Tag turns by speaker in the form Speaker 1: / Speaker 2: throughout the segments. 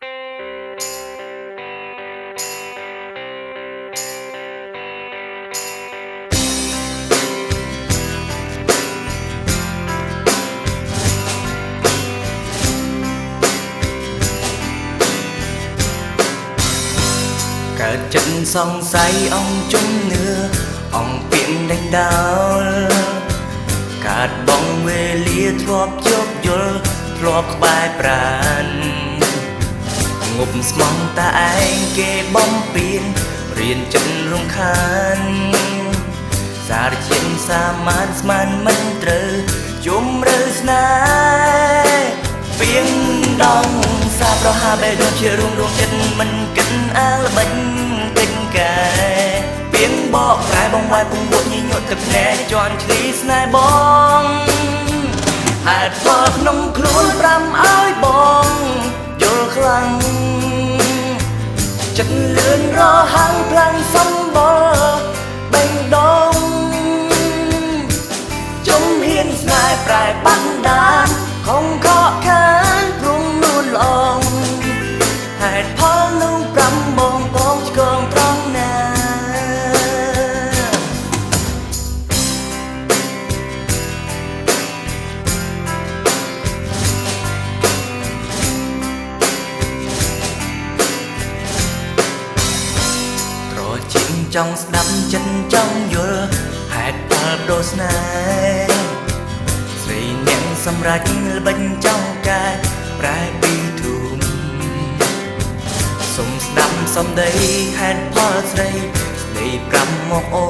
Speaker 1: កើតចិត្តសង្ស័យអង្គជំនឿអង្គពីងដេញដោលកើតបងវេលាធ្លាប់ជោគយល់ធ្លាប់ក្បែរប្រានងប់ស្មងតែឯងគេបំពេញរៀនចិត្តរំខានសារជាតិសាមានស្មានមិនត្រូវជុំរើស្នេហ៍ពីងដងសាប្រហាបេះដូងជារួមចិត្តមិនគិតអាលបិញទិញកែពីងបកប្រែបងវាយពងួតញញក់ទឹកភ្នែកជន់ឈ្លីស្នេហ៍បងហេតុផលក្នុងខ្លួនប្រាំឲ្យបងយល់ខ្លាំងចិត្តលឿនរហាំងខ្លាំងសម្បល់បេះដូងជំហ៊ានស្នេហ៍ប្រែបណ្ដាខំខកខានព្រមនួនល្អងហេតុផលនោះប្រាំបងបងឆ្កងត្រង់ណាត្រជាចង់ស្ដាប់ចិត្តចង់យល់ហេតុផលដូរស្នេហ៍ស្រីអ្នកសម្រេចល្បិញចង់កែប្រែពីធូមសុំស្ដាប់សំដីហេតុផលស្រីស្ដីប្រាប់មកអូ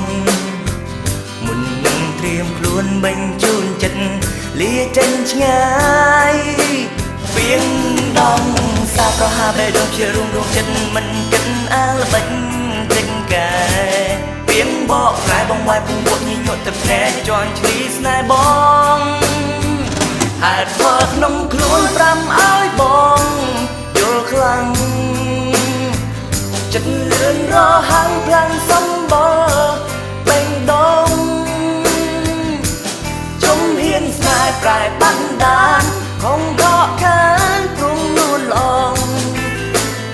Speaker 1: នមុននឹងត្រៀមខ្លួនបញ្ជូនចិត្តលាចេញឆ្ងាយពីងដងសាប្រហាបេះដូងជារួមចិត្តមិនគិតអាលបិញទិញកែពីងបកប្រែបងវាយពងួតញញក់ទឹកភ្នែកជន់ឈ្លីស្នេហ៍បងហេតុផលក្នុងខ្លួនប្រាំឲ្យបងយល់ខ្លាំងចិត្តលឿនរហាំងខ្លាំងសម្បល់បេះដូងជំហ៊ានស្នេហ៍ប្រែបណ្ដាខំខកខានព្រមនួនល្អង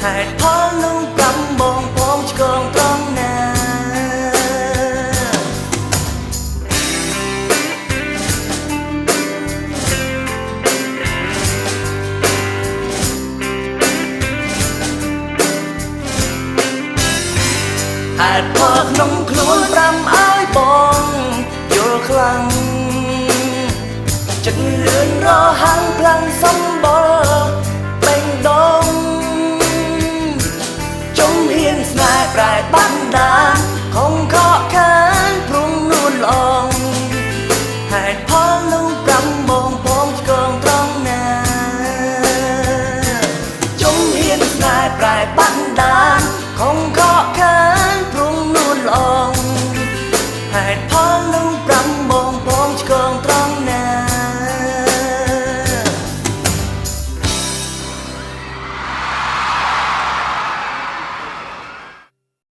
Speaker 1: ហេតុផលនោះប្រាំបងបងឆ្កងត្រង់ណាហេតុផលក្នុងខ្លួនប្រាំឲ្យបងយល់ខ្លាំងចិត្តលឿនរហាំងខ្លាំងសម្